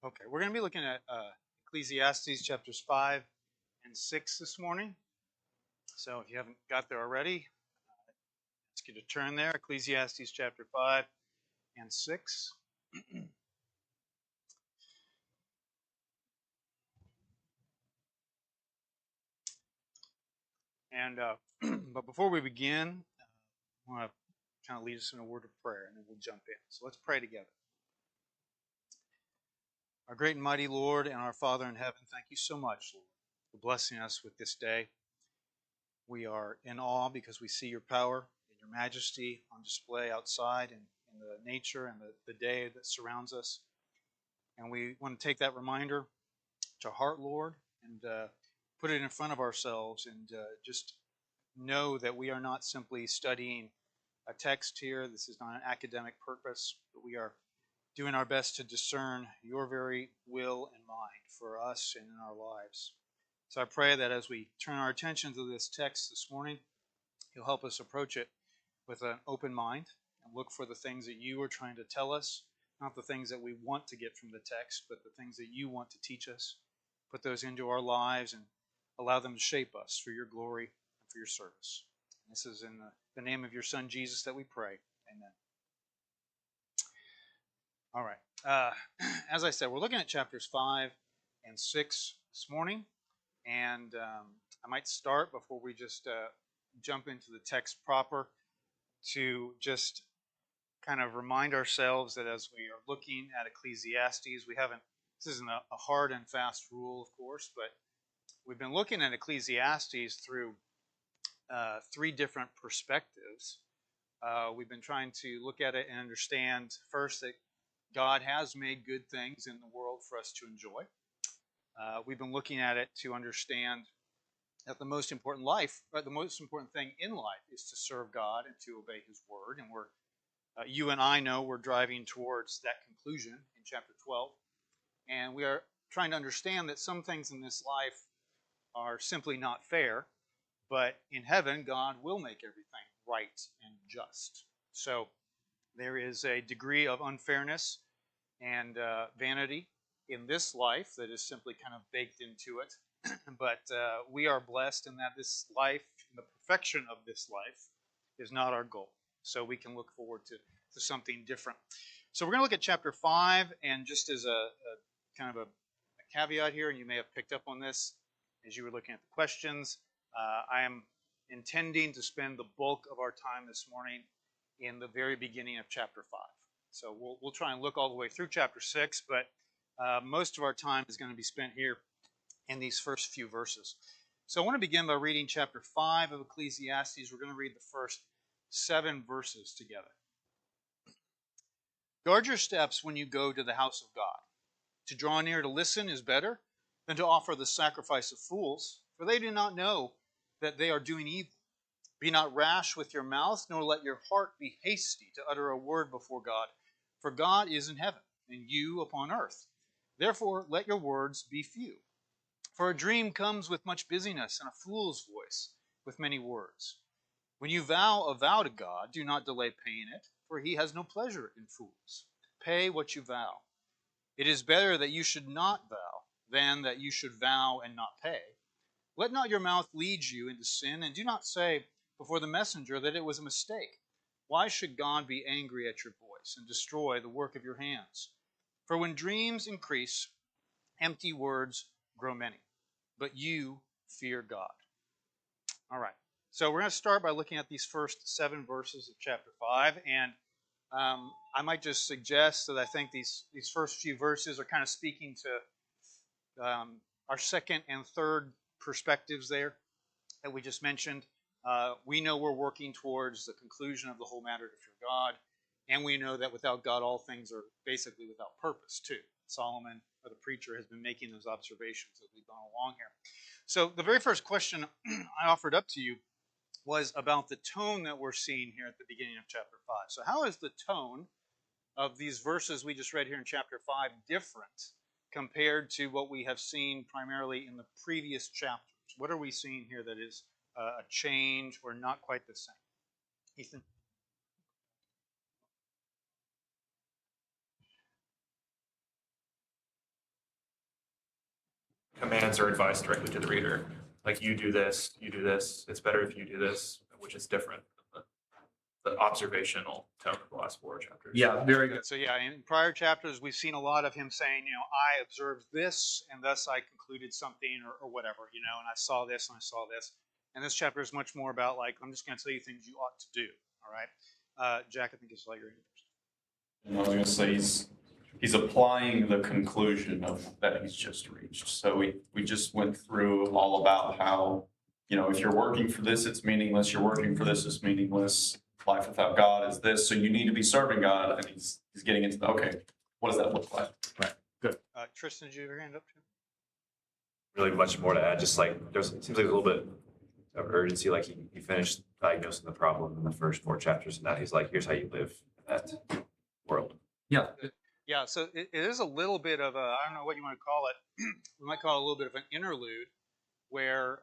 Okay, we're going to be looking at Ecclesiastes chapters 5 and 6 this morning. So if you haven't got there already, ask you to turn there. Ecclesiastes chapter 5 and 6. And but before we begin, I want to kind of lead us in a word of prayer, and then we'll jump in. So let's pray together. Our great and mighty Lord and our Father in heaven, thank you so much, Lord, for blessing us with this day. We are in awe because we see your power and your majesty on display outside and in the nature and the day that surrounds us. And we want to take that reminder to heart, Lord, and put it in front of ourselves and just know that we are not simply studying a text here. This is not an academic purpose, but we are doing our best to discern your very will and mind for us and in our lives. So I pray that as we turn our attention to this text this morning, you'll help us approach it with an open mind and look for the things that you are trying to tell us, not the things that we want to get from the text, but the things that you want to teach us. Put those into our lives and allow them to shape us for your glory and for your service. And this is in the name of your Son, Jesus, that we pray. Amen. All right. As I said, we're looking at chapters 5 and 6 this morning. And I might start before we just jump into the text proper to just kind of remind ourselves that as we are looking at Ecclesiastes, this isn't a hard and fast rule, of course, but we've been looking at Ecclesiastes through three different perspectives. We've been trying to look at it and understand first that God has made good things in the world for us to enjoy. We've been looking at it to understand that the most important thing in life is to serve God and to obey His word. And you and I know we're driving towards that conclusion in chapter 12. And we are trying to understand that some things in this life are simply not fair, but in heaven, God will make everything right and just. So there is a degree of unfairness and vanity in this life that is simply kind of baked into it. But we are blessed in that this life, the perfection of this life, is not our goal. So we can look forward to something different. So we're going to look at chapter 5, and just as a kind of a caveat here, and you may have picked up on this as you were looking at the questions, I am intending to spend the bulk of our time this morning in the very beginning of chapter 5. So we'll try and look all the way through chapter 6, but most of our time is going to be spent here in these first few verses. So I want to begin by reading chapter 5 of Ecclesiastes. We're going to read the first 7 verses together. Guard your steps when you go to the house of God. To draw near to listen is better than to offer the sacrifice of fools, for they do not know that they are doing evil. Be not rash with your mouth, nor let your heart be hasty to utter a word before God. For God is in heaven, and you upon earth. Therefore let your words be few. For a dream comes with much busyness, and a fool's voice with many words. When you vow a vow to God, do not delay paying it, for he has no pleasure in fools. Pay what you vow. It is better that you should not vow than that you should vow and not pay. Let not your mouth lead you into sin, and do not say before the messenger that it was a mistake. Why should God be angry at your voice and destroy the work of your hands? For when dreams increase, empty words grow many. But you fear God. All right. So we're going to start by looking at these first 7 verses of chapter 5. And I might just suggest that I think these first few verses are kind of speaking to our second and third perspectives there that we just mentioned. We know we're working towards the conclusion of the whole matter to fear God. And we know that without God, all things are basically without purpose, too. Solomon, or the preacher, has been making those observations as we've gone along here. So the very first question I offered up to you was about the tone that we're seeing here at the beginning of chapter 5. So how is the tone of these verses we just read here in chapter 5 different compared to what we have seen primarily in the previous chapters? What are we seeing here that is a change or not quite the same? Ethan? commands or advice directly to the reader. Like, you do this, it's better if you do this, which is different than the observational tone of the last 4 chapters. Yeah, very good. So yeah, in prior chapters, we've seen a lot of him saying, I observed this, and thus I concluded something, or whatever, and I saw this, and I saw this. And this chapter is much more about, like, I'm just going to tell you things you ought to do, all right? Jack, I think it's like your interest. And I was going to say he's applying the conclusion of that he's just reached. So we just went through all about how, if you're working for this, it's meaningless. You're working for this, it's meaningless. Life without God is this. So you need to be serving God. And he's getting into okay, what does that look like? Right. Good. Tristan, did you have your hand up too? Really much more to add. Just like it seems like a little bit of urgency. Like he finished diagnosing the problem in the first 4 chapters, and now he's like, here's how you live in that world. Yeah. Yeah, so it is a little bit of I don't know what you want to call it. We might call it a little bit of an interlude where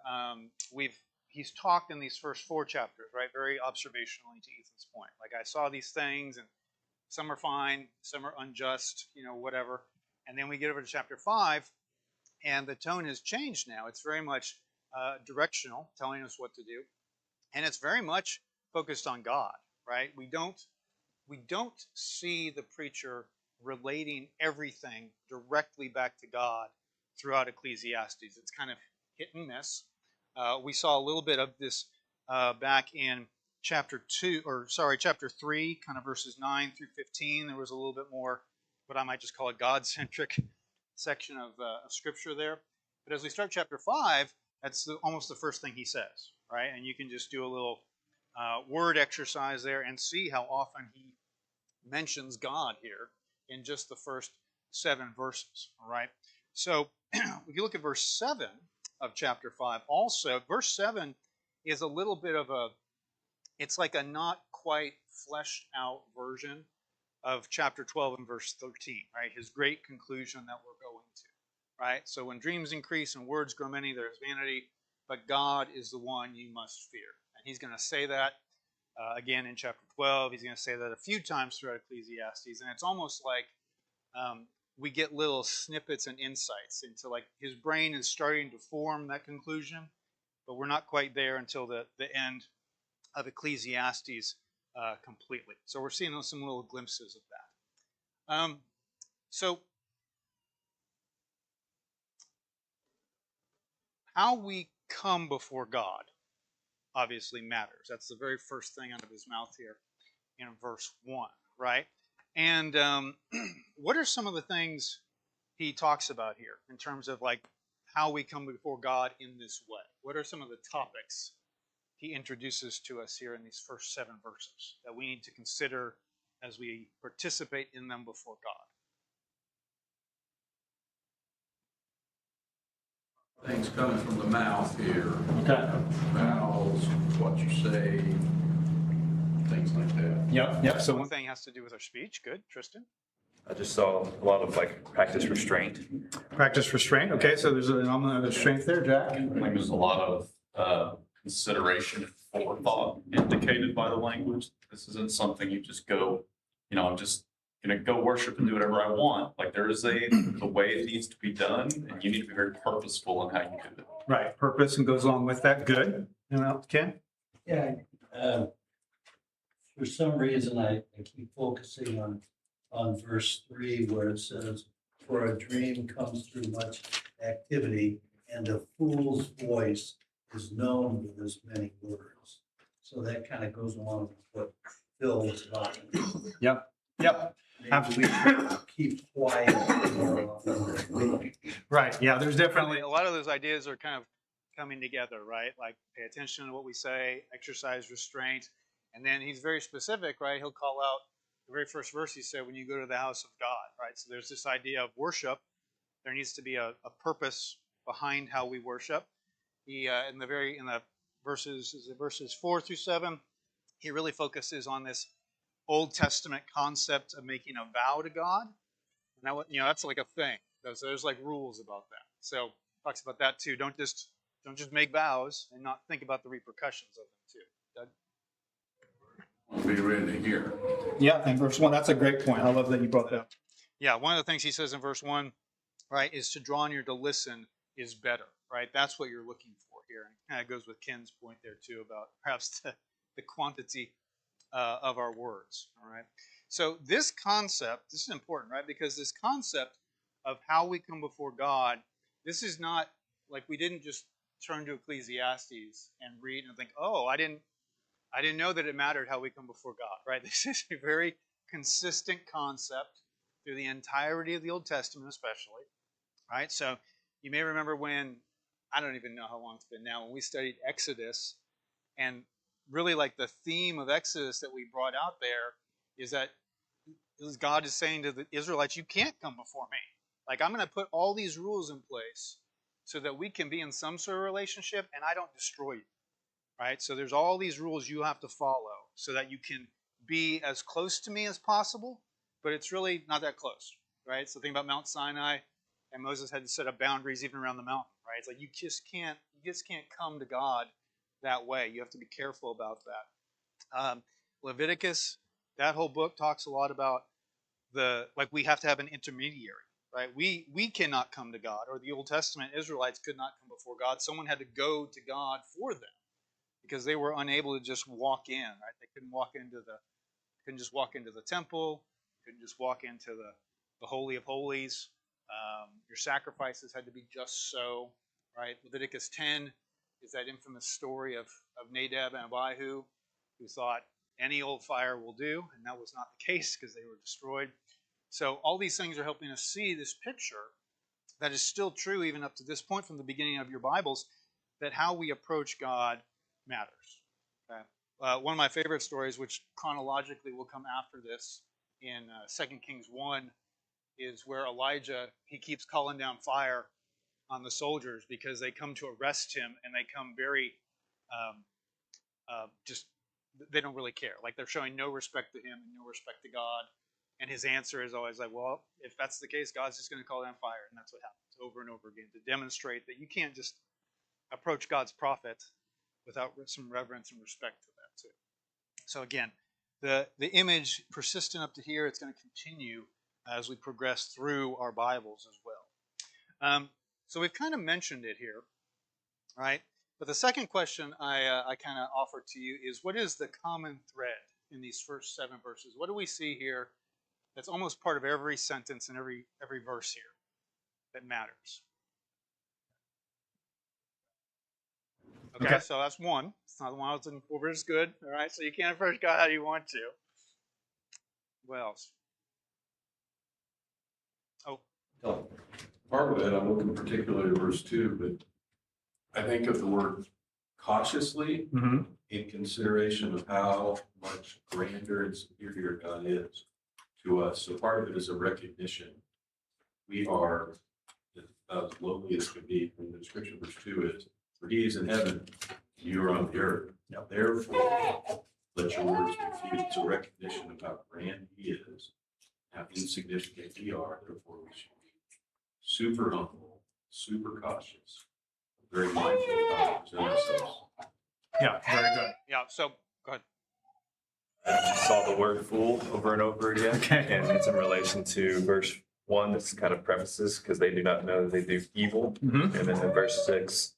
he's talked in these first 4 chapters, right? Very observationally to Ethan's point. Like, I saw these things, and some are fine, some are unjust, whatever. And then we get over to chapter 5, and the tone has changed now. It's very much directional, telling us what to do. And it's very much focused on God, right? We don't see the preacher relating everything directly back to God throughout Ecclesiastes. It's kind of hit and miss. We saw a little bit of this back in chapter 3, kind of verses 9 through 15. There was a little bit more what I might just call a God-centric section of Scripture there. But as we start chapter 5, that's almost the first thing he says, right? And you can just do a little word exercise there and see how often he mentions God here in just the first 7 verses, all right? So if you look at verse 7 of chapter 5, also, verse 7 is a little bit of it's like a not quite fleshed out version of chapter 12 and verse 13, right? His great conclusion that we're going to, right? So when dreams increase and words grow many, there is vanity, but God is the one you must fear. And he's going to say that again in chapter 12. He's going to say that a few times throughout Ecclesiastes, and it's almost like we get little snippets and insights into, like, his brain is starting to form that conclusion, but we're not quite there until the end of Ecclesiastes completely. So we're seeing some little glimpses of that. So how we come before God obviously matters. That's the very first thing out of his mouth here in verse 1, right? And what are some of the things he talks about here in terms of, like, how we come before God in this way? What are some of the topics he introduces to us here in these first 7 verses that we need to consider as we participate in them before God? Things coming from the mouth here. Okay. Vowels, what you say, things like that. Yep. So One thing has to do with our speech. Good. Tristan? I just saw a lot of like practice restraint. practice restraint. Okay, so there's an element of strength there, Jack. I think there's a lot of consideration and forethought indicated by the language. This isn't something you just go, I'm just going to go worship and do whatever I want. Like, there is the way it needs to be done, and you need to be very purposeful in how you do it. Right, purpose and goes along with that. Good. Anyone else, Ken? Yeah, for some reason, I keep focusing on verse 3 where it says, "For a dream comes through much activity, and a fool's voice is known with as many words." So that kind of goes along with what Phil was about. Yep. Maybe we should keep quiet. Right, yeah, there's definitely, A lot of those ideas are kind of coming together, right? Like, pay attention to what we say, exercise restraint. And then he's very specific, right? He'll call out the very first verse he said, when you go to the house of God, right? So there's this idea of worship. There needs to be a purpose behind how we worship. He in the verses 4 through 7, he really focuses on this Old Testament concept of making a vow to God. And that, that's like a thing. There's like rules about that. So talks about that too. Don't just make vows and not think about the repercussions of them too. Doug? I'll be ready to hear. yeah, in verse 1, that's a great point. I love that you brought that up. Yeah, one of the things he says in verse 1, right, is to draw near to listen is better, right? That's what you're looking for here. And it kind of goes with Ken's point there too about perhaps the quantity of our words, all right? So this concept, this is important, right? Because this concept of how we come before God, this is not like we didn't just turn to Ecclesiastes and read and think, oh, I didn't know that it mattered how we come before God, right? This is a very consistent concept through the entirety of the Old Testament, especially, right? So you may remember when, I don't even know how long it's been now, when we studied Exodus, and really like the theme of Exodus that we brought out there is that God is saying to the Israelites, you can't come before me. Like, I'm going to put all these rules in place so that we can be in some sort of relationship and I don't destroy you, right? So there's all these rules you have to follow so that you can be as close to me as possible, but it's really not that close, right? So think about Mount Sinai, and Moses had to set up boundaries even around the mountain, right? It's like you just can't come to God that way. You have to be careful about that. Leviticus, that whole book talks a lot about we have to have an intermediary, right? We cannot come to God, or the Old Testament Israelites could not come before God. Someone had to go to God for them because they were unable to just walk in, right? They couldn't just walk into the temple, couldn't just walk into the Holy of Holies. Your sacrifices had to be just so, right? Leviticus 10 is that infamous story of Nadab and Abihu, who thought any old fire will do, and that was not the case because they were destroyed. So all these things are helping us see this picture that is still true even up to this point from the beginning of your Bibles, that how we approach God matters. Okay? One of my favorite stories, which chronologically will come after this in 2 Kings 1, is where Elijah, he keeps calling down fire on the soldiers because they come to arrest him, and they come very they don't really care. Like, they're showing no respect to him and no respect to God. And his answer is always like, well, if that's the case, God's just going to call down fire. And that's what happens over and over again to demonstrate that you can't just approach God's prophet without some reverence and respect to that too. So again, the image persistent up to here, it's going to continue as we progress through our Bibles as well. So we've kind of mentioned it here, right? But the second question I kind of offer to you is, what is the common thread in these first 7 verses? What do we see here that's almost part of every sentence and every verse here that matters? Okay, so that's one. It's not the one I was looking for, but it's good. All right, so you can't approach God how you want to. What else? Oh, Part of that, I'm looking particularly at verse 2, but I think of the word cautiously in consideration of how much grander and superior God is to us. So part of it is a recognition. We are as lowly as can be. From the description, verse 2 is, for he is in heaven, you are on the earth. Now, therefore, let your words be few. It's a recognition of how grand he is, how insignificant we are. Therefore, we should be super humble, super cautious, very mindful of how we present ourselves. Yeah, very good. yeah, so go ahead. I just saw the word fool over and over again. Okay. And it's in relation to verse 1, that's kind of prefaces, because they do not know that they do evil. Mhm. And then in verse 6,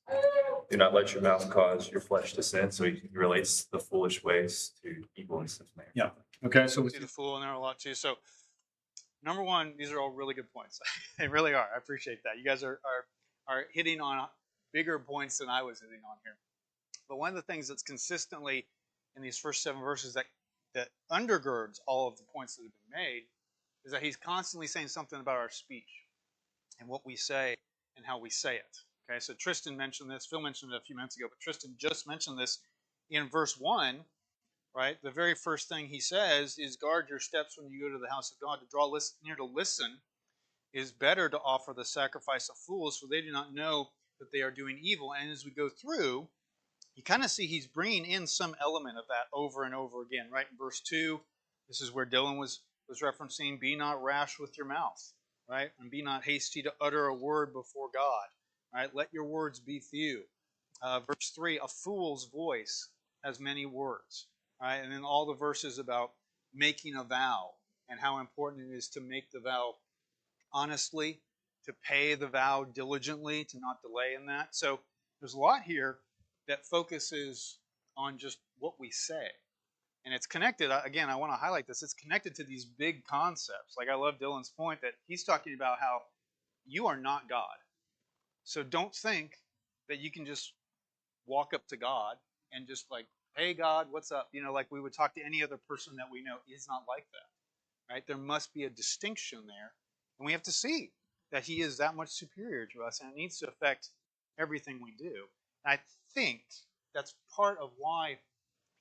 do not let your mouth cause your flesh to sin. So he relates the foolish ways to evil and sin. Yeah. Okay, so We see the fool in there a lot too. So number one, these are all really good points. They really are. I appreciate that. You guys are hitting on bigger points than I was hitting on here. But one of the things that's consistently in these first 7 verses that undergirds all of the points that have been made is that he's constantly saying something about our speech and what we say and how we say it. Okay, so Tristan mentioned this, Phil mentioned it a few minutes ago, but Tristan just mentioned this in verse 1, right? The very first thing he says is, guard your steps when you go to the house of God. To draw near to listen is better to offer the sacrifice of fools, for they do not know that they are doing evil. And as we go through, you kind of see he's bringing in some element of that over and over again, right? In verse 2, this is where Dylan was referencing, be not rash with your mouth, right? And be not hasty to utter a word before God, right? Let your words be few. Verse 3, a fool's voice has many words, right? And then all the verses about making a vow and how important it is to make the vow honestly, to pay the vow diligently, to not delay in that. So there's a lot here that focuses on just what we say. And it's connected, again, I want to highlight this, it's connected to these big concepts. Like I love Dylan's point that he's talking about how you are not God. So don't think that you can just walk up to God and just like, hey, God, what's up? You know, like we would talk to any other person that we know. He's not like that, right? There must be a distinction there. And we have to see that he is that much superior to us, and it needs to affect everything we do. And I think that's part of why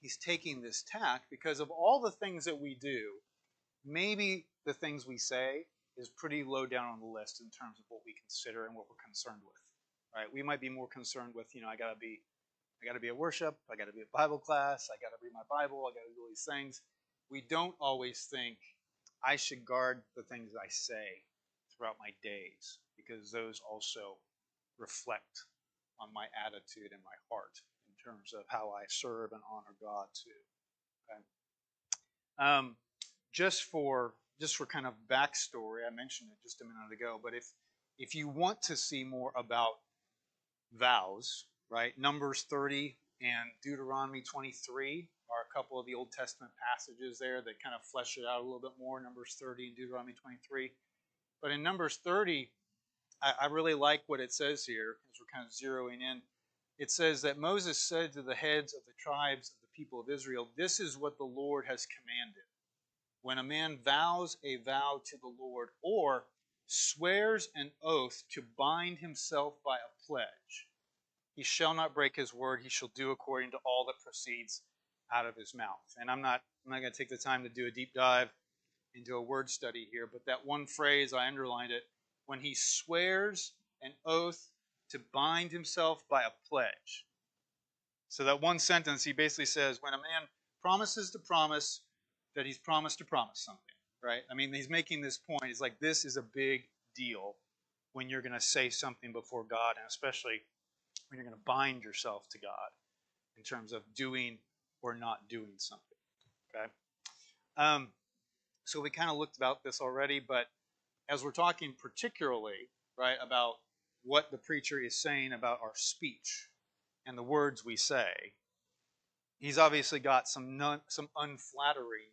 he's taking this tack, because of all the things that we do, maybe the things we say is pretty low down on the list in terms of what we consider and what we're concerned with. Right? We might be more concerned with, you know, I gotta be at worship, I gotta be at Bible class, I gotta read my Bible, I gotta do all these things. We don't always think I should guard the things I say throughout my days, because those also reflect on my attitude and my heart in terms of how I serve and honor God too. Okay. Just for kind of backstory, I mentioned it just a minute ago, but if you want to see more about vows, right? Numbers 30 and Deuteronomy 23 are a couple of the Old Testament passages there that kind of flesh it out a little bit more. Numbers 30 and Deuteronomy 23. But in Numbers 30, I really like what it says here, as we're kind of zeroing in. It says that Moses said to the heads of the tribes of the people of Israel, "This is what the Lord has commanded. When a man vows a vow to the Lord or swears an oath to bind himself by a pledge, he shall not break his word. He shall do according to all that proceeds out of his mouth." And I'm not going to take the time to do a deep dive into a word study here, but that one phrase, I underlined it, when he swears an oath to bind himself by a pledge. So that one sentence, he basically says, when a man promises to promise that he's promised to promise something, right? I mean, he's making this point. He's like, this is a big deal when you're going to say something before God, and especially when you're going to bind yourself to God in terms of doing or not doing something, okay? So we kind of looked about this already, but as we're talking particularly, right, about what the preacher is saying about our speech and the words we say, he's obviously got some unflattering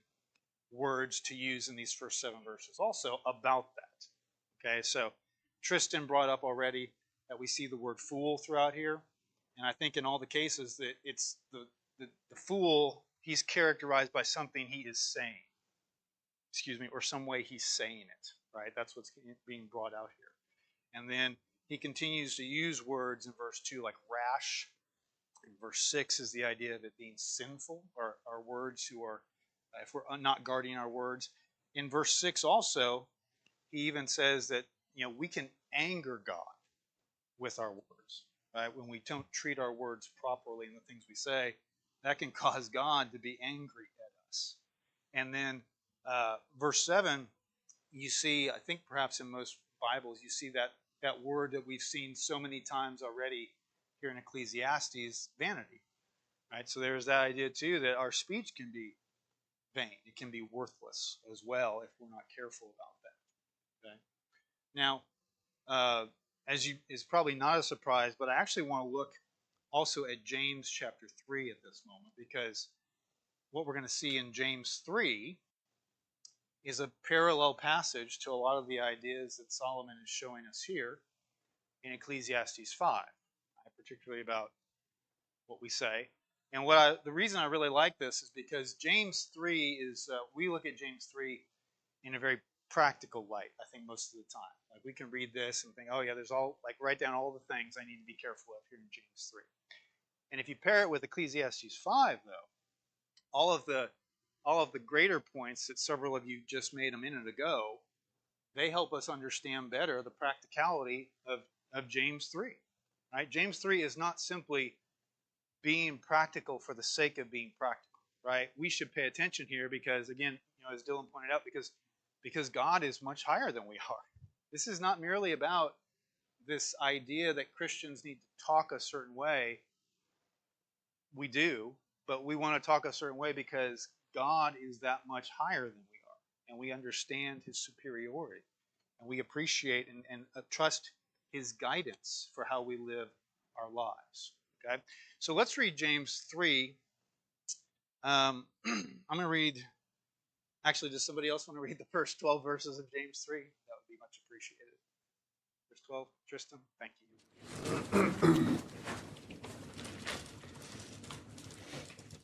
words to use in these first 7 verses also about that. Okay, so Tristan brought up already that we see the word fool throughout here, and I think in all the cases that it's the fool, he's characterized by something he is saying, or some way he's saying it, right? That's what's being brought out here. And then he continues to use words in verse 2 like rash. In verse 6 is the idea of it being sinful, or our words who are, if we're not guarding our words. In verse 6 also, he even says that, you know, we can anger God with our words, right? When we don't treat our words properly in the things we say, that can cause God to be angry at us. And then verse 7, you see, I think perhaps in most Bibles, you see that word that we've seen so many times already here in Ecclesiastes, vanity, right? So there's that idea too that our speech can be vain. It can be worthless as well if we're not careful about that, okay? Now, is probably not a surprise, but I actually want to look also at James chapter 3 at this moment, because what we're going to see in James 3 is a parallel passage to a lot of the ideas that Solomon is showing us here in Ecclesiastes 5, particularly about what we say. And the reason I really like this is because James 3 is, we look at James 3 in a very practical light, I think, most of the time. Like, we can read this and think, oh yeah, write down all the things I need to be careful of here in James 3. And if you pair it with Ecclesiastes 5, though, all of the greater points that several of you just made a minute ago, they help us understand better the practicality of James 3. Right? James 3 is not simply being practical for the sake of being practical. Right? We should pay attention here because, again, you know, as Dylan pointed out, because God is much higher than we are. This is not merely about this idea that Christians need to talk a certain way. We do, but we want to talk a certain way because God is that much higher than we are, and we understand his superiority. and we appreciate and trust his guidance for how we live our lives. Okay, so let's read James 3. I'm going to read. Actually, does somebody else want to read the first 12 verses of James 3? That would be much appreciated. Verse 12, Tristan, thank you.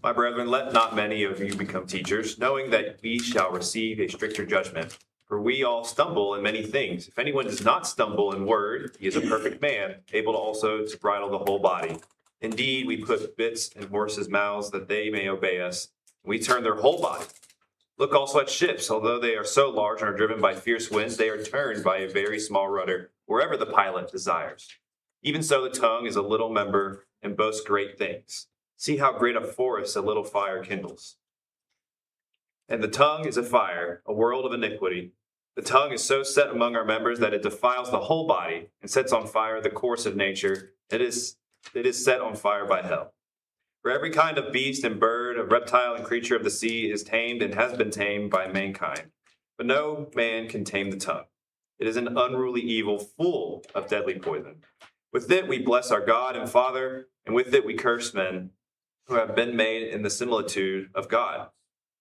My brethren, let not many of you become teachers, knowing that we shall receive a stricter judgment. For we all stumble in many things. If anyone does not stumble in word, he is a perfect man, able also to bridle the whole body. Indeed, we put bits in horses' mouths that they may obey us. We turn their whole body. Look also at ships. Although they are so large and are driven by fierce winds, they are turned by a very small rudder, wherever the pilot desires. Even so, the tongue is a little member and boasts great things. See how great a forest a little fire kindles. And the tongue is a fire, a world of iniquity. The tongue is so set among our members that it defiles the whole body and sets on fire the course of nature. It is set on fire by hell. For every kind of beast and bird, of reptile and creature of the sea is tamed and has been tamed by mankind. But no man can tame the tongue. It is an unruly evil full of deadly poison. With it we bless our God and Father, and with it we curse men who have been made in the similitude of God.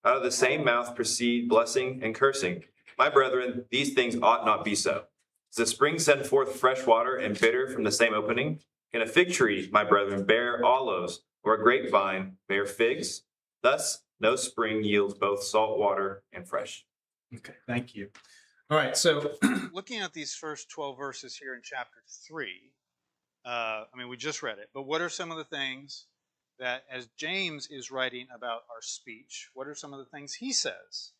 Out of the same mouth proceed blessing and cursing. My brethren, these things ought not be so. Does the spring send forth fresh water and bitter from the same opening? Can a fig tree, my brethren, bear olives, or a grapevine bear figs? Thus, no spring yields both salt water and fresh. Okay, thank you. All right, so Looking at these first 12 verses here in chapter 3, we just read it, but what are some of the things that, as James is writing about our speech, what are some of the things he says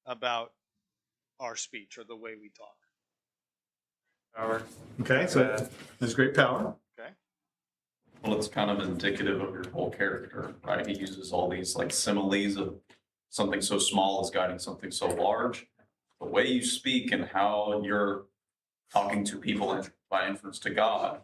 about our speech or the way we talk? Power. okay, so there's great power. Okay. Well, it's kind of indicative of your whole character, right? He uses all these like similes of something so small is guiding something so large. The way you speak and how you're talking to people and by inference to God,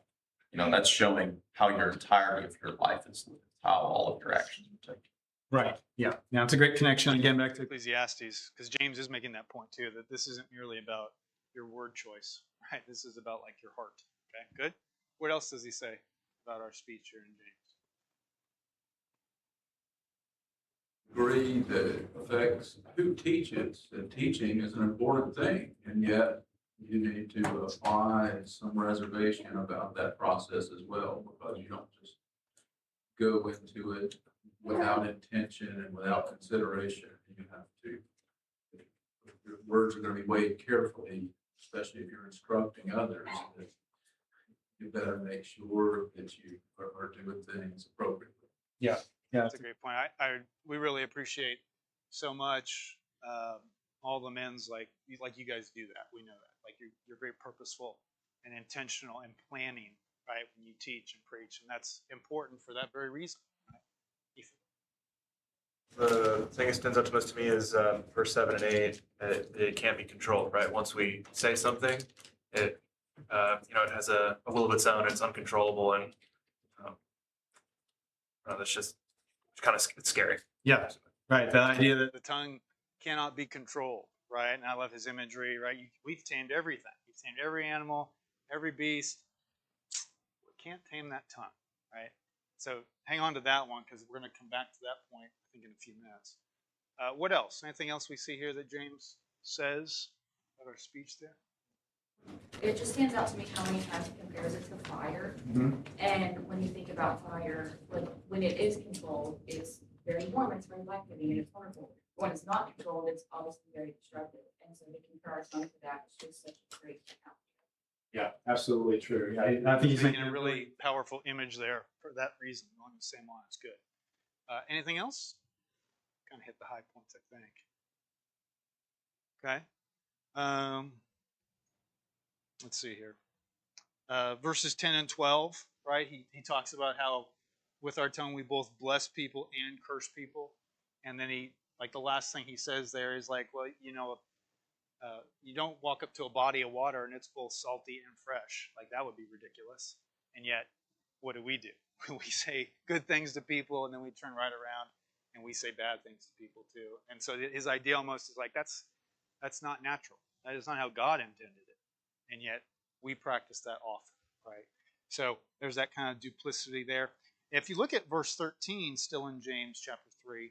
that's showing how your entirety of your life is lived, how all of your actions are taken. Right. Yeah. Now it's a great connection again back to Ecclesiastes, because James is making that point too, that this isn't merely about your word choice, right? This is about like your heart. Okay, good. What else does he say about our speech here in James? Agree that it affects who teaches, and teaching is an important thing, and yet you need to apply some reservation about that process as well, because you don't just go into it without intention and without consideration. You have to, your words are going to be weighed carefully, especially if you're instructing others. That you better make sure that you are doing things appropriately. yeah. That's a great point. We really appreciate so much all the men's like you guys do that. We know that. Like you're very purposeful and intentional in planning, right? When you teach and preach, and that's important for that very reason. Right? The thing that stands out to most to me is verse 7 and 8. It can't be controlled, right? Once we say something, it it has a will of its own. It's uncontrollable, and that's just kind of it's scary. Yeah. Right. The idea that The tongue cannot be controlled, right? And I love his imagery, right? We've tamed everything. We've tamed every animal, every beast. We can't tame that tongue, right? So hang on to that one because we're going to come back to that point, I think, in a few minutes. What else? Anything else we see here that James says about our speech there? It just stands out to me how many times he compares it to fire. And when you think about fire, like when it is controlled, it's very warm, it's very life-giving, and it's wonderful. When it's not controlled, it's obviously very destructive. And so to compare our tongue to that is just such a great account. yeah, absolutely true. Yeah, I think he's Making a really powerful image there for that reason. Along the same line, it's good. Anything else? Kind of hit the high points, I think. Okay. Let's see here. Verses 10 and 12, right? He talks about how with our tongue we both bless people and curse people. And then the last thing he says there is like, well, you don't walk up to a body of water and it's both salty and fresh. Like that would be ridiculous. And yet, what do? We say good things to people and then we turn right around and we say bad things to people too. And so his idea almost is like, that's not natural. That is not how God intended it. And yet we practice that often, right? So there's that kind of duplicity there. If you look at verse 13, still in James chapter 3,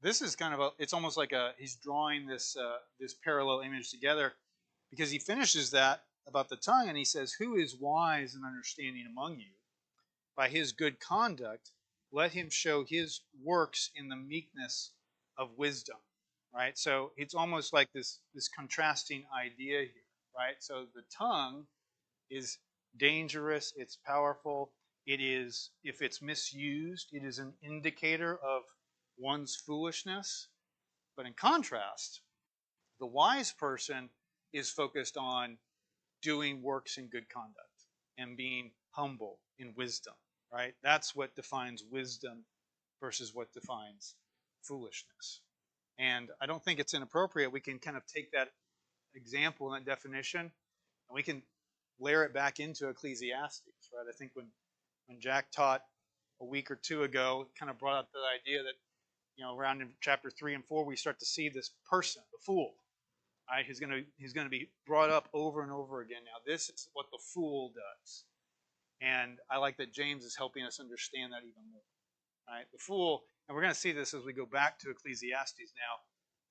this is kind of it's almost like he's drawing this parallel image together, because he finishes that about the tongue and he says, "Who is wise and understanding among you? By his good conduct, let him show his works in the meekness of wisdom." Right? So it's almost like this contrasting idea here, right? So the tongue is dangerous, it's powerful, it is, if it's misused, it is an indicator of one's foolishness. But in contrast, the wise person is focused on doing works in good conduct and being humble in wisdom, right? That's what defines wisdom versus what defines foolishness. And I don't think it's inappropriate. We can kind of take that example and that definition, and we can layer it back into Ecclesiastes, right? I think when Jack taught a week or two ago, it kind of brought up the idea that, around in chapter 3 and 4, we start to see this person, the fool, right? He's going to be brought up over and over again. Now, this is what the fool does. And I like that James is helping us understand that even more, right? The fool, and we're going to see this as we go back to Ecclesiastes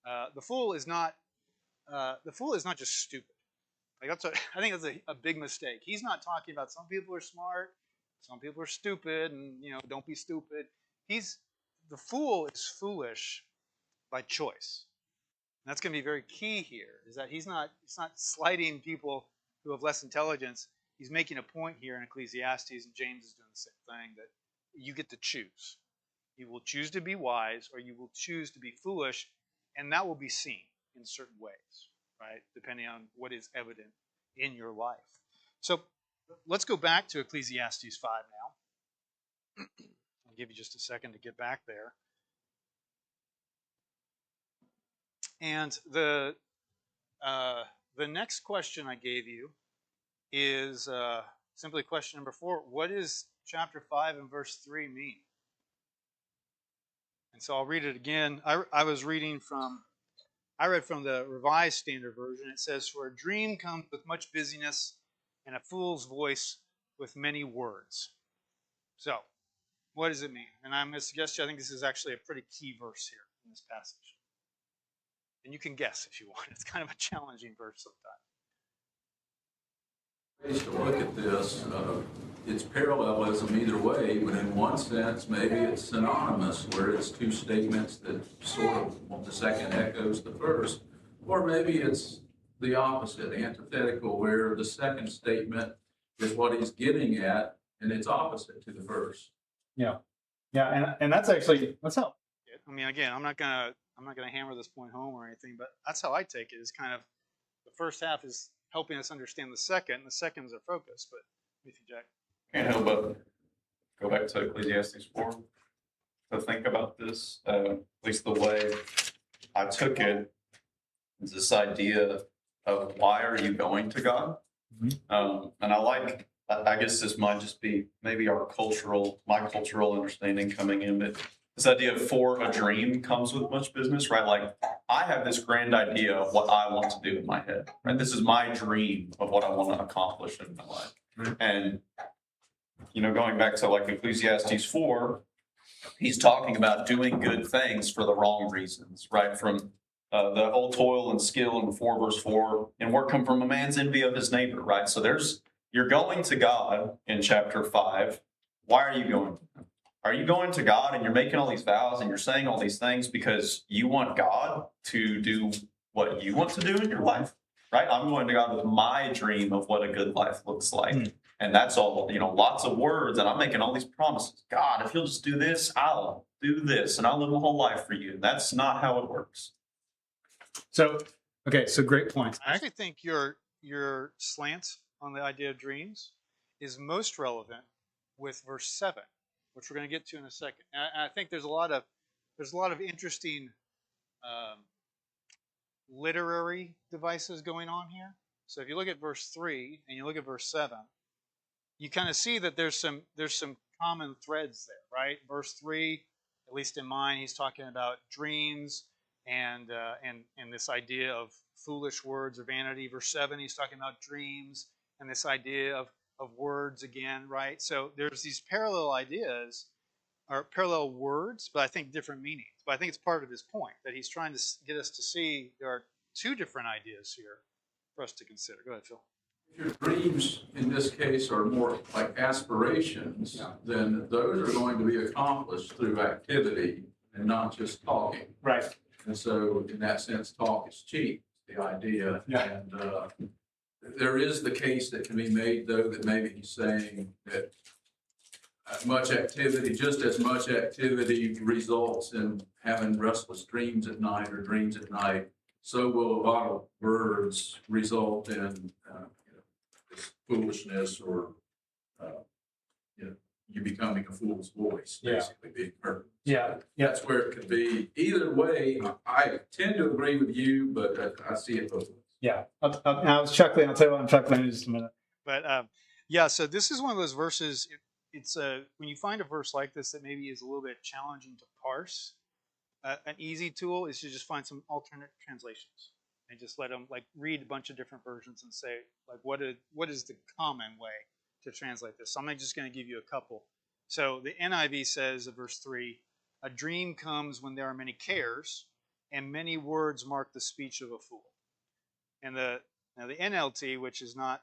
now. The fool is not just stupid. Like I think that's a big mistake. He's not talking about some people are smart, some people are stupid, and don't be stupid. The fool is foolish by choice. And that's going to be very key here, is that he's not slighting people who have less intelligence. He's making a point here in Ecclesiastes, and James is doing the same thing, that you get to choose. You will choose to be wise, or you will choose to be foolish, and that will be seen in certain ways, right? Depending on what is evident in your life. So let's go back to Ecclesiastes 5 now. I'll give you just a second to get back there. And the next question I gave you is simply question number 4. What does chapter 5 and verse 3 mean? And so I'll read it again. I read from the Revised Standard Version. It says, "For a dream comes with much busyness, and a fool's voice with many words." So, what does it mean? And I'm going to suggest to you, I think this is actually a pretty key verse here in this passage. And you can guess if you want. It's kind of a challenging verse sometimes. Ways to look at this, it's parallelism either way, but in one sense, maybe it's synonymous, where it's two statements that sort of, the second echoes the first, or maybe it's the opposite, antithetical, where the second statement is what he's getting at, and it's opposite to the first. Yeah, and that's how. I mean, again, I'm not gonna hammer this point home or anything, but that's how I take it. Is kind of the first half is helping us understand the second, and the second is our focus. But what do you think, Jack? Can't help but go back to Ecclesiastes 4 to think about this. At least the way I took it is this idea of why are you going to God? And I guess this might just be maybe my cultural understanding coming in, but this idea of for a dream comes with much business, right? Like I have this grand idea of what I want to do in my head, right? This is my dream of what I want to accomplish in my life. And, going back to like Ecclesiastes 4, he's talking about doing good things for the wrong reasons, right? From the whole toil and skill in 4 verse 4, and work come from a man's envy of his neighbor, right? So you're going to God in chapter 5. Why are you going to him? Are you going to God and you're making all these vows and you're saying all these things because you want God to do what you want to do in your life, right? I'm going to God with my dream of what a good life looks like. And that's all, lots of words, and I'm making all these promises. God, if you'll just do this, I'll do this, and I'll live my whole life for you. And that's not how it works. So great points. I actually think your slant on the idea of dreams is most relevant with verse 7, which we're going to get to in a second. And I think there's a lot of interesting literary devices going on here. So if you look at verse 3 and you look at verse 7, you kind of see that there's some common threads there, right? Verse 3, at least in mine, he's talking about dreams and this idea of foolish words or vanity. Verse 7, he's talking about dreams and this idea of words again, right? So there's these parallel ideas or parallel words, but I think different meanings. But I think it's part of his point that he's trying to get us to see there are two different ideas here for us to consider. Go ahead, Phil. If your dreams in this case are more like aspirations, then those are going to be accomplished through activity and not just talking. Right. And so in that sense, talk is cheap, the idea. Yeah. And there is the case that can be made, though, that maybe he's saying that much activity, just as much activity results in having restless dreams at night or dreams at night, so will a lot of words result in this foolishness or you becoming a fool's voice, basically being heard. Yeah. That's where it could be. Either way, I tend to agree with you, but I see it both ways. Yeah. I was chuckling. I'll tell you why I'm chuckling in just a minute. But yeah, so this is one of those verses. It's when you find a verse like this that maybe is a little bit challenging to parse. An easy tool is to just find some alternate translations and just let them like read a bunch of different versions and say like what is the common way to translate this. So I'm just going to give you a couple. So the NIV says, verse 3, a dream comes when there are many cares, and many words mark the speech of a fool. And the NLT, which is not,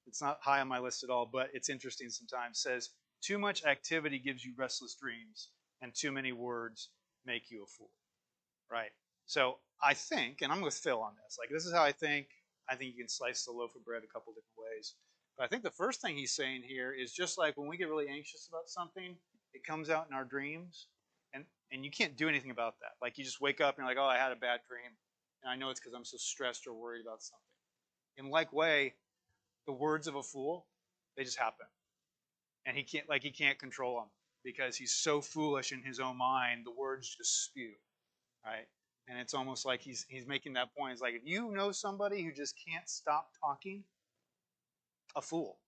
it's not high on my list at all, but it's interesting sometimes, says, too much activity gives you restless dreams, and too many words make you a fool. Right? So I think, and I'm with Phil on this, like this is how I think you can slice the loaf of bread a couple different ways. But I think the first thing he's saying here is just like when we get really anxious about something, it comes out in our dreams, and you can't do anything about that. Like you just wake up and you're like, oh, I had a bad dream, and I know it's because I'm so stressed or worried about something. In like way, the words of a fool, they just happen. And he can't control them because he's so foolish in his own mind, the words just spew, right? And it's almost like he's making that point. It's like if you know somebody who just can't stop talking, a fool,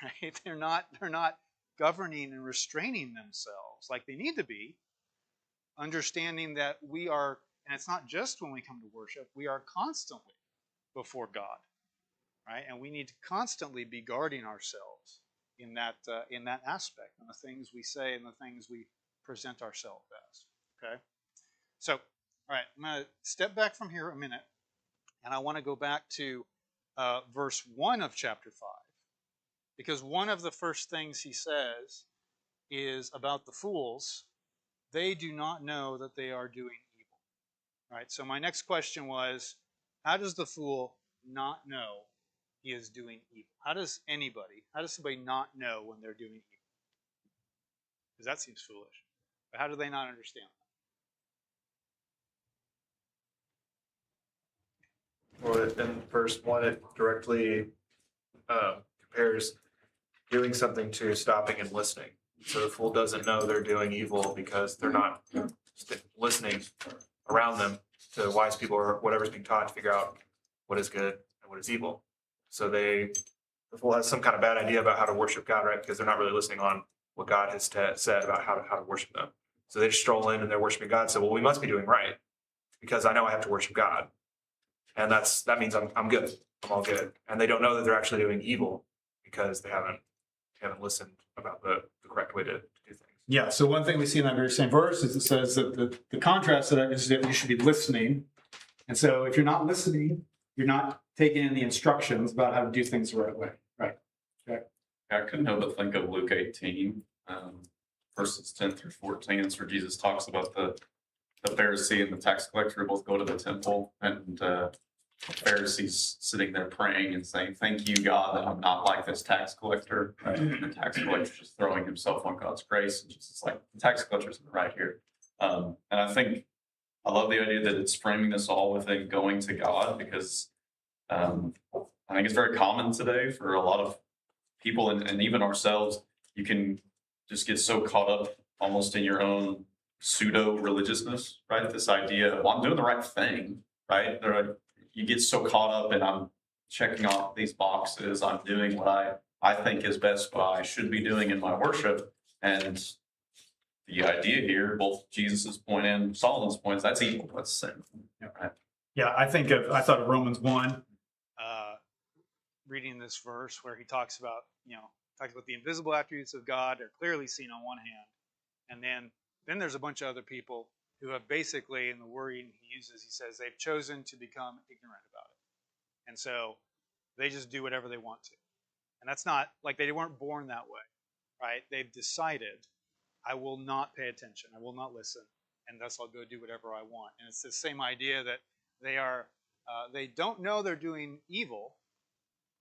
right? They're not governing and restraining themselves like they need to be, understanding that we are, and it's not just when we come to worship, we are constantly before God, right? And we need to constantly be guarding ourselves in that aspect, and the things we say and the things we present ourselves as. Okay, so all right, I'm going to step back from here a minute, and I want to go back to verse 1 of chapter 5, because one of the first things he says is about the fools. They do not know that they are doing evil. All right. So my next question was, how does the fool not know he is doing evil? How does somebody not know when they're doing evil? Because that seems foolish. But how do they not understand that? Well, in verse 1, it directly compares doing something to stopping and listening. So the fool doesn't know they're doing evil because they're not listening around them to wise people or whatever's being taught to figure out what is good and what is evil. So the fool has some kind of bad idea about how to worship God, right? Because they're not really listening on what God has said about how to worship them. So they just stroll in and they're worshiping God. So, well, we must be doing right because I know I have to worship God. And that means I'm good. I'm all good. And they don't know that they're actually doing evil because they haven't listened about the correct way to do things. Yeah. So one thing we see in that very same verse is it says that the contrast to that is that you should be listening. And so if you're not listening, you're not taking in the instructions about how to do things the right way. Right. Okay. I couldn't help but think of Luke 18, verses 10 through 14. It's where Jesus talks about the Pharisee and the tax collector both go to the temple, and the Pharisee's sitting there praying and saying, "Thank you, God, that I'm not like this tax collector." Right? And the tax collector just throwing himself on God's grace, and just like the tax collector's right here. And I think I love the idea that it's framing this all within going to God, because I think it's very common today for a lot of people and even ourselves. You can just get so caught up almost in your own pseudo religiousness, right? This idea of, well, I'm doing the right thing, right? You get so caught up and I'm checking off these boxes. I'm doing what I think is best, what I should be doing in my worship. And the idea here, both Jesus's point and Solomon's points, that's evil, that's sin. Yeah, I thought of Romans 1. Reading this verse where he talks about, talks about the invisible attributes of God are clearly seen on one hand. And then there's a bunch of other people who have basically, in the wording he uses, he says they've chosen to become ignorant about it. And so they just do whatever they want to. And that's not, like they weren't born that way, right? They've decided, I will not pay attention, I will not listen, and thus I'll go do whatever I want. And it's the same idea that they don't know they're doing evil,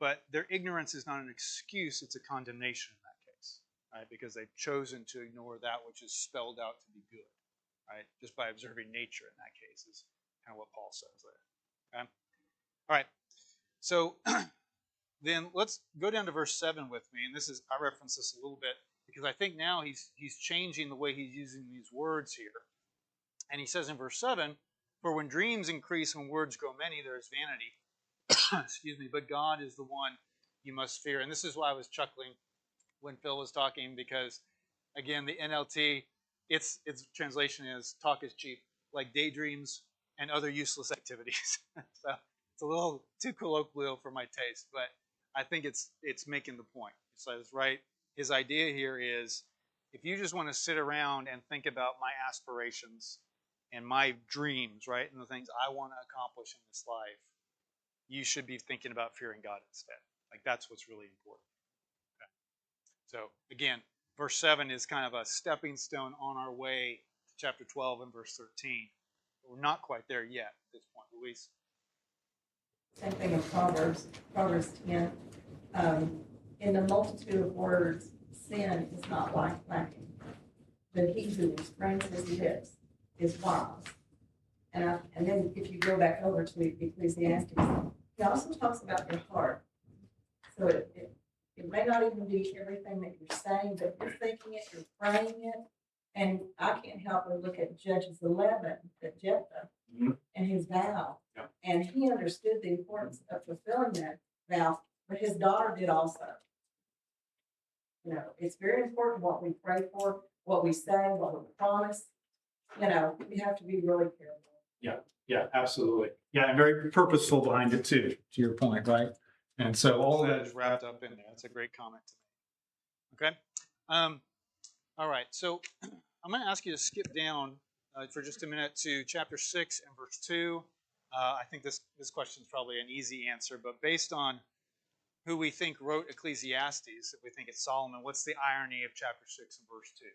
but their ignorance is not an excuse, it's a condemnation in that case, right? Because they've chosen to ignore that which is spelled out to be good, right? Just by observing nature in that case is kind of what Paul says there, okay? All right, so then let's go down to verse 7 with me, and I reference this a little bit because I think now he's changing the way he's using these words here. And he says in verse 7, for when dreams increase, when words grow many, there is vanity. Excuse me, but God is the one you must fear. And this is why I was chuckling when Phil was talking, because again, the NLT, its translation is talk is cheap, like daydreams and other useless activities. So it's a little too colloquial for my taste, but I think it's making the point. It says, right, his idea here is if you just want to sit around and think about my aspirations and my dreams, right, and the things I want to accomplish in this life, you should be thinking about fearing God instead. Like that's what's really important. Okay. So again, verse 7 is kind of a stepping stone on our way to chapter 12 and verse 13. But we're not quite there yet at this point. Louise? Same thing in Proverbs 10. In the multitude of words, sin is not lacking. But he who restrains his lips is wise. And then if you go back over to Ecclesiastes, he also talks about your heart. So it may not even be everything that you're saying, but you're thinking it, you're praying it. And I can't help but look at Judges 11, at Jephthah and his vow. Yeah. And he understood the importance of fulfilling that vow, but his daughter did also. It's very important what we pray for, what we say, what we promise. We have to be really careful. Yeah, absolutely. Yeah, and very purposeful behind it too, to your point, right? And so all of that is wrapped up in there. That's a great comment to make. Okay. All right. So I'm going to ask you to skip down for just a minute to chapter 6 and verse 2. I think this question is probably an easy answer, but based on who we think wrote Ecclesiastes, if we think it's Solomon, what's the irony of chapter 6 and verse 2?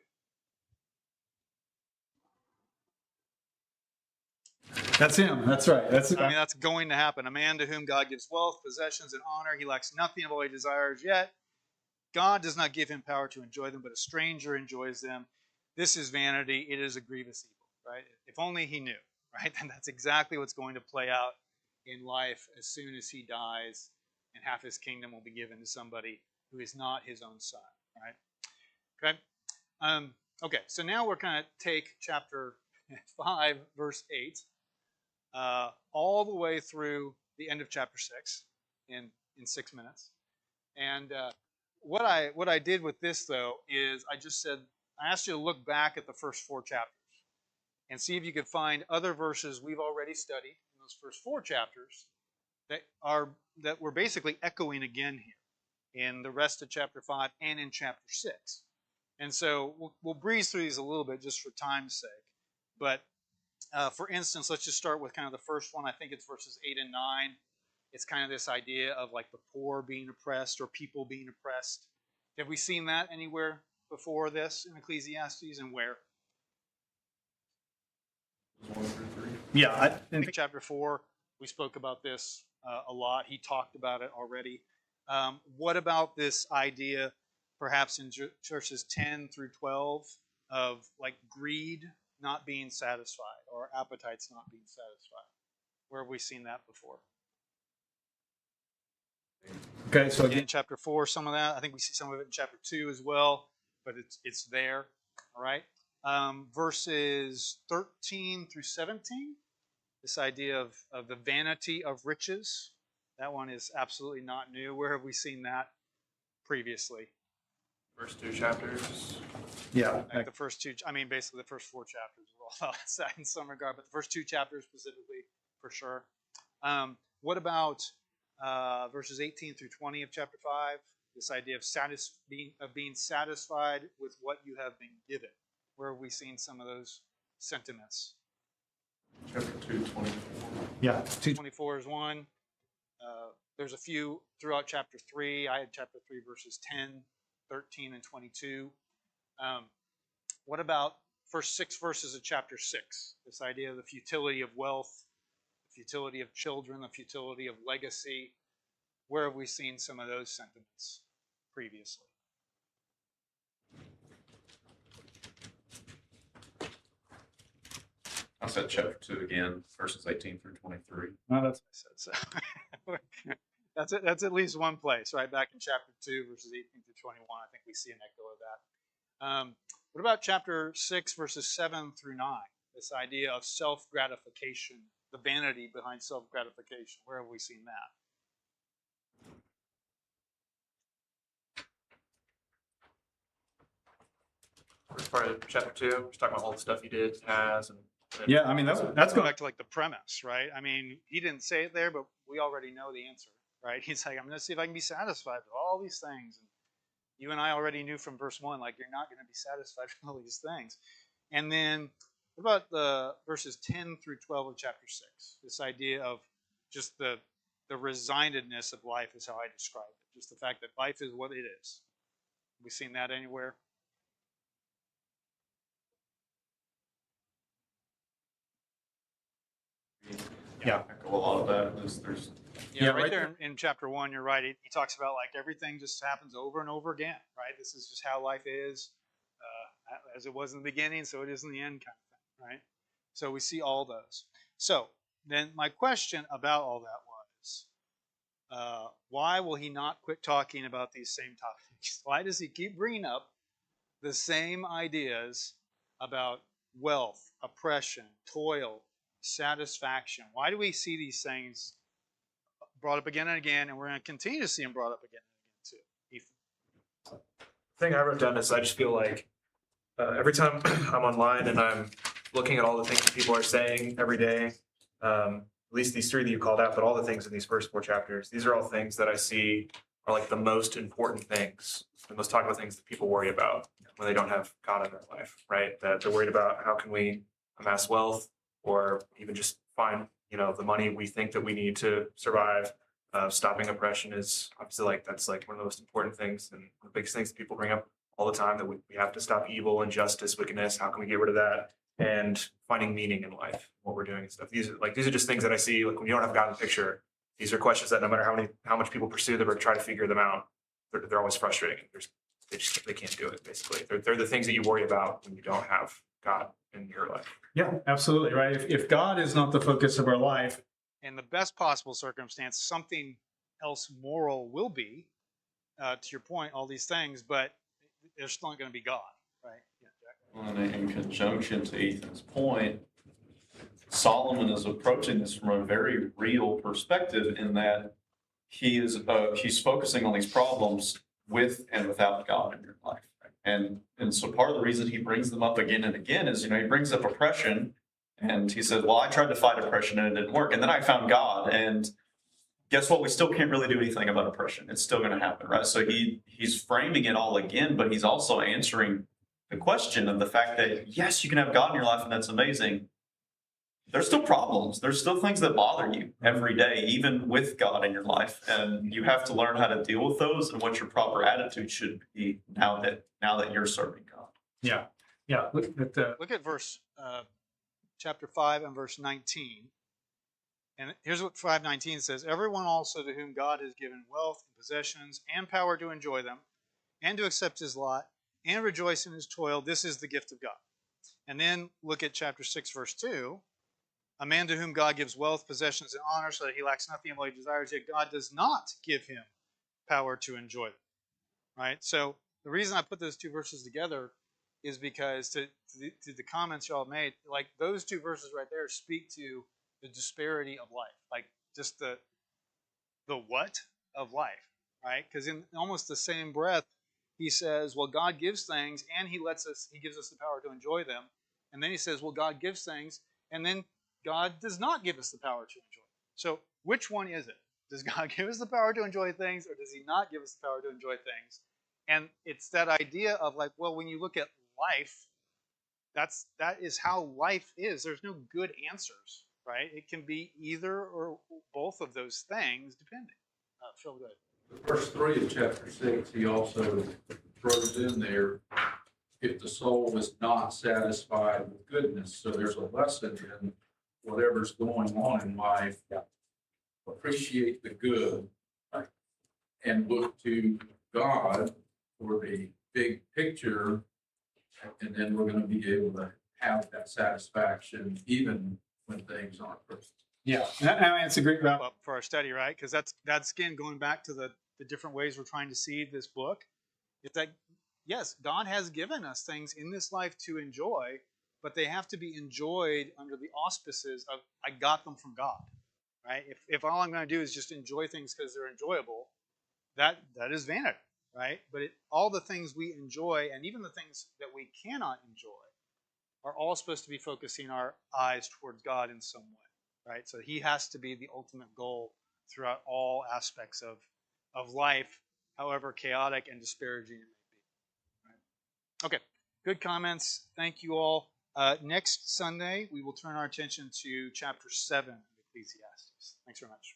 That's him. That's right. That's going to happen. A man to whom God gives wealth, possessions, and honor. He lacks nothing of all he desires, yet God does not give him power to enjoy them, but a stranger enjoys them. This is vanity. It is a grievous evil, right? If only he knew, right? And that's exactly what's going to play out in life as soon as he dies, and half his kingdom will be given to somebody who is not his own son, right? Okay. Okay, so now we're going to take chapter 5, verse 8, all the way through the end of chapter 6 in 6 minutes. And what I did with this, though, is I asked you to look back at the first 4 chapters and see if you could find other verses we've already studied in those first 4 chapters that we're basically echoing again here in the rest of chapter 5 and in chapter 6. And so we'll breeze through these a little bit just for time's sake. But for instance, let's just start with kind of the first one. I think it's verses 8 and 9. It's kind of this idea of like the poor being oppressed or people being oppressed. Have we seen that anywhere before this in Ecclesiastes, and where? Yeah, I think chapter 4, we spoke about this a lot. He talked about it already. What about this idea, perhaps in churches 10 through 12, of like greed not being satisfied or appetites not being satisfied? Where have we seen that before? Okay, so in chapter 4, some of that. I think we see some of it in chapter 2 as well, but it's there. All right. Verses 13 through 17, this idea of the vanity of riches. That one is absolutely not new. Where have we seen that previously? First 2 chapters. Yeah. Like the first two, I mean, basically the first 4 chapters are all about that in some regard, but the first 2 chapters specifically, for sure. What about verses 18 through 20 of chapter 5? This idea of being satisfied with what you have been given. Where have we seen some of those sentiments? Chapter 2:24. Yeah. 24 is one. There's a few throughout chapter 3. I had chapter 3, verses 10, 13, and 22. What about first 6 verses of chapter 6? This idea of the futility of wealth, the futility of children, the futility of legacy. Where have we seen some of those sentiments previously? I said chapter 2 again, verses 18 through 23. No, that's So that's at least one place, right? Back in chapter 2, verses 18 through 21, I think we see an echo of that. What about chapter 6, verses 7 through 9? This idea of self-gratification, the vanity behind self-gratification. Where have we seen that? First part of chapter 2, just talking about all the stuff he did, has, and yeah. I mean, that's Going going. back to like the premise, right? I mean, he didn't say it there, but we already know the answer, right? He's like, I'm going to see if I can be satisfied with all these things. And you and I already knew from verse 1, like, you're not going to be satisfied with all these things. And then what about the verses 10 through 12 of chapter 6? This idea of just the resignedness of life is how I describe it. Just the fact that life is what it is. Have we seen that anywhere? Yeah. Echo a lot of that. There's Yeah, right right there in chapter 1, you're right. He talks about like everything just happens over and over again, right? This is just how life is, as it was in the beginning, so it is in the end, kind of thing, right? So we see all those. So then my question about all that was, why will he not quit talking about these same topics? Why does he keep bringing up the same ideas about wealth, oppression, toil, satisfaction? Why do we see these things brought up again and again, and we're going to continue to see them brought up again and again too? the thing I wrote down is I just feel like every time I'm online and I'm looking at all the things that people are saying every day, at least these 3 that you called out, but all the things in these first 4 chapters, these are all things that I see are like the most important things, the most talked about things that people worry about when they don't have God in their life, right? That they're worried about how can we amass wealth or even just find, the money we think that we need to survive. Stopping oppression is obviously that's like one of the most important things and the biggest things that people bring up all the time, that we have to stop evil, injustice, wickedness. How can we get rid of that? And finding meaning in life, what we're doing and stuff. These are just things that I see, like when you don't have God in the picture, these are questions that no matter how much people pursue them or try to figure them out, they're always frustrating. They can't do it, basically. They're the things that you worry about when you don't have God in your life. Yeah, absolutely. Right. If God is not the focus of our life, In the best possible circumstance, something else moral will be, to your point, all these things, but they're still not going to be God, right? Yeah, Jack. And in conjunction to Ethan's point, Solomon is approaching this from a very real perspective in that he's focusing on these problems with and without God in your life. And so part of the reason he brings them up again and again is, he brings up oppression and he said, well, I tried to fight oppression and it didn't work. And then I found God, and guess what? We still can't really do anything about oppression. It's still going to happen, right? So he's framing it all again, but he's also answering the question of the fact that, yes, you can have God in your life and that's amazing. There's still problems. There's still things that bother you every day, even with God in your life. And you have to learn how to deal with those and what your proper attitude should be now that you're serving God. yeah. Look at verse chapter 5 and verse 19. And here's what 5:19 says: everyone also to whom God has given wealth and possessions and power to enjoy them and to accept his lot and rejoice in his toil, this is the gift of God. And then look at chapter 6, verse 2. A man to whom God gives wealth, possessions, and honor so that he lacks nothing of what he desires, yet God does not give him power to enjoy them. Right? So the reason I put those 2 verses together is because to the comments y'all made, like those 2 verses right there speak to the disparity of life, like just the what of life, right? Because in almost the same breath, he says, well, God gives things and he gives us the power to enjoy them. And then he says, well, God gives things and then God does not give us the power to enjoy. So which one is it? Does God give us the power to enjoy things or does he not give us the power to enjoy things? And it's that idea of like, well, when you look at life, that is how life is. There's no good answers, right? It can be either or both of those things, depending. Phil, go ahead. Verse 3 of chapter 6, he also throws in there, if the soul is not satisfied with goodness. So there's a lesson in whatever's going on in life. Appreciate the good and look to God for the big picture. And then we're going to be able to have that satisfaction even when things aren't perfect. Yeah, that's a great wrap. Up for our study, right? Because that's again going back to the different ways we're trying to see this book. It's that yes, God has given us things in this life to enjoy, but they have to be enjoyed under the auspices of I got them from God, right? If all I'm going to do is just enjoy things because they're enjoyable, that is vanity, right? But all the things we enjoy and even the things that we cannot enjoy are all supposed to be focusing our eyes towards God in some way, right? So he has to be the ultimate goal throughout all aspects of life, however chaotic and disparaging it may be. Right? Okay, good comments. Thank you all. Next Sunday, we will turn our attention to chapter 7 of Ecclesiastes. Thanks very much.